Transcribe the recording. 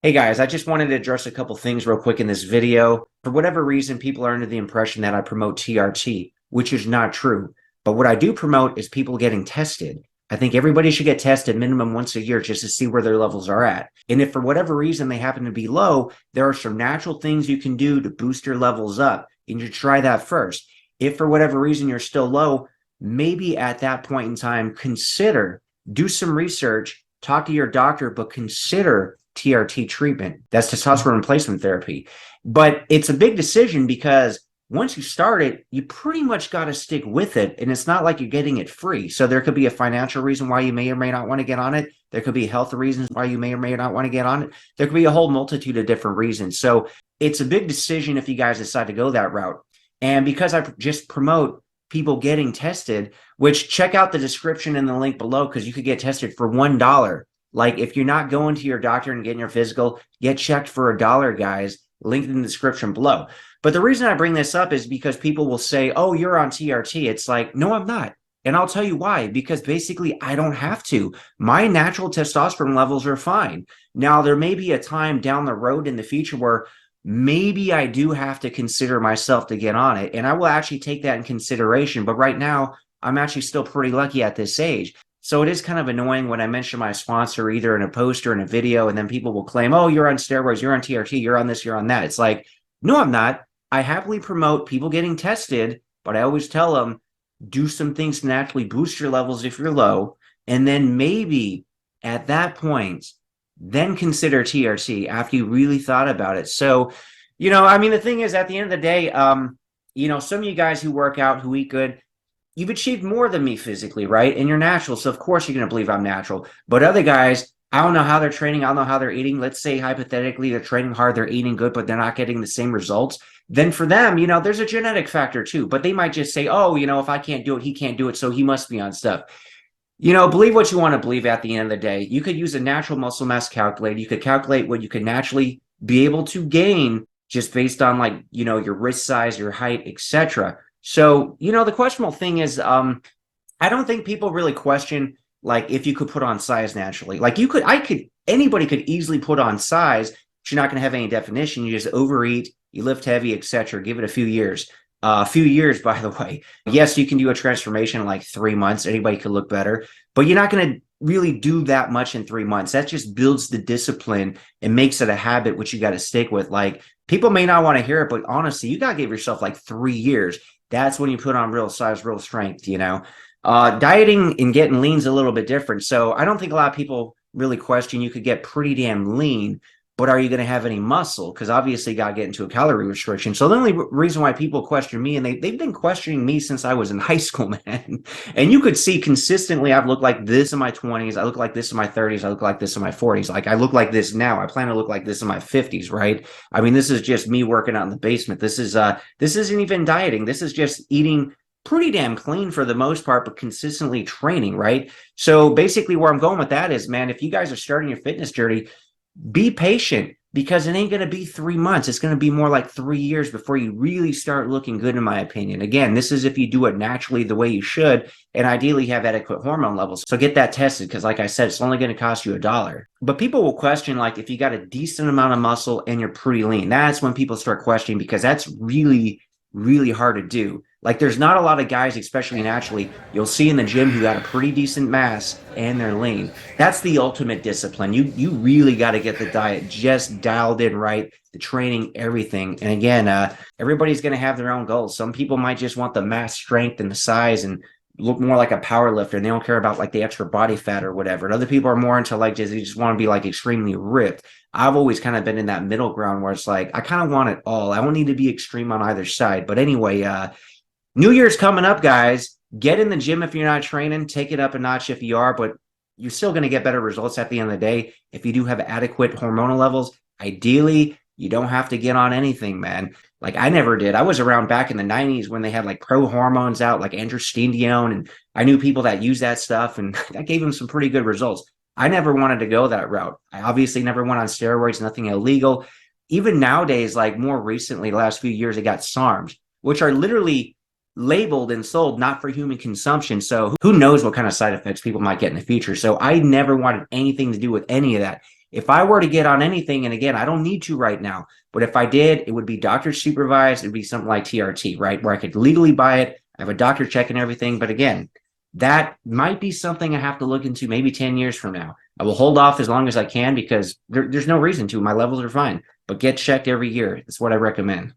Hey guys, I just wanted to address a couple things real quick in this video. For whatever reason, people are under the impression that I promote TRT, which is not true. But what I do promote is people getting tested. I think everybody should get tested minimum once a year just to see where their levels are at. And if for whatever reason they happen to be low, there are some natural things you can do to boost your levels up. And you try that first. If for whatever reason you're still low, maybe at that point in time, do some research, talk to your doctor, but consider TRT treatment. That's testosterone replacement therapy. But it's a big decision because once you start it, you pretty much got to stick with it. And it's not like you're getting it free. So there could be a financial reason why you may or may not want to get on it. There could be health reasons why you may or may not want to get on it. There could be a whole multitude of different reasons. So it's a big decision if you guys decide to go that route. And because I just promote people getting tested, which check out the description in the link below because you could get tested for $1. Like if you're not going to your doctor and getting your physical, get checked for $1, guys. Linked in the description below. But the reason I bring this up is because people will say, oh, you're on TRT. It's like, no, I'm not. And I'll tell you why, because basically I don't have to. My natural testosterone levels are fine. Now, there may be a time down the road in the future where maybe I do have to consider myself to get on it. And I will actually take that in consideration. But right now, I'm actually still pretty lucky at this age. So it is kind of annoying when I mention my sponsor either in a post or in a video, and then people will claim, oh, you're on steroids, you're on TRT, you're on this, you're on that. It's like, no, I'm not. I happily promote people getting tested, but I always tell them, do some things to naturally boost your levels if you're low. And then maybe at that point, then consider TRT after you really thought about it. So, I mean, the thing is, at the end of the day, some of you guys who work out, who eat good, you've achieved more than me physically, right? And you're natural. So of course you're going to believe I'm natural. But other guys, I don't know how they're training. I don't know how they're eating. Let's say hypothetically they're training hard, they're eating good, but they're not getting the same results. Then for them, there's a genetic factor too. But they might just say, oh, if I can't do it, he can't do it. So he must be on stuff. Believe what you want to believe at the end of the day. You could use a natural muscle mass calculator. You could calculate what you could naturally be able to gain just based on your wrist size, your height, etc. So, the questionable thing is, I don't think people really question, if you could put on size naturally. Anybody could easily put on size, but you're not going to have any definition. You just overeat, you lift heavy, etc. Give it a few years. A few years, by the way. Yes, you can do a transformation in 3 months. Anybody could look better, but you're not going to really do that much in 3 months. That just builds the discipline and makes it a habit, which you got to stick with. People may not want to hear it, but honestly, you got to give yourself 3 years. That's when you put on real size, real strength, Dieting and getting lean is a little bit different. So I don't think a lot of people really question. You could get pretty damn lean, but are you going to have any muscle? Because obviously you got to get into a calorie restriction. So the only reason why people question me, and they've been questioning me since I was in high school, man. And you could see consistently I've looked like this in my 20s. I look like this in my 30s. I look like this in my 40s. I look like this now. I plan to look like this in my 50s, right? I mean, this is just me working out in the basement. This isn't even dieting. This is just eating pretty damn clean for the most part, but consistently training, right? So basically where I'm going with that is, man, if you guys are starting your fitness journey, be patient because it ain't going to be 3 months. It's going to be more like 3 years before you really start looking good, in my opinion. Again, this is if you do it naturally the way you should and ideally have adequate hormone levels. So get that tested because like I said, it's only going to cost you $1. But people will question if you got a decent amount of muscle and you're pretty lean. That's when people start questioning because that's really, really hard to do. There's not a lot of guys, especially naturally, you'll see in the gym who got a pretty decent mass and they're lean. That's the ultimate discipline. You really got to get the diet just dialed in right, the training, everything. And again, everybody's going to have their own goals. Some people might just want the mass strength and the size and look more like a power lifter, and they don't care about the extra body fat or whatever. And other people are more into they just want to be extremely ripped. I've always kind of been in that middle ground where it's I kind of want it all. I don't need to be extreme on either side. But anyway, New Year's coming up, guys. Get in the gym if you're not training. Take it up a notch if you are, but you're still going to get better results at the end of the day if you do have adequate hormonal levels. Ideally, you don't have to get on anything, man. I never did. I was around back in the 90s when they had pro hormones out, androstenedione, and I knew people that used that stuff, and that gave them some pretty good results. I never wanted to go that route. I obviously never went on steroids, nothing illegal. Even nowadays, more recently, the last few years, they got SARMs, which are literally labeled and sold not for human consumption. So who knows what kind of side effects people might get in the future. So I never wanted anything to do with any of that. If I were to get on anything, and again, I don't need to right now, but if I did, it would be doctor supervised. It'd be something like TRT, right? Where I could legally buy it. I have a doctor check and everything. But again, that might be something I have to look into maybe 10 years from now. I will hold off as long as I can because there's no reason to. My levels are fine, but get checked every year. That's what I recommend.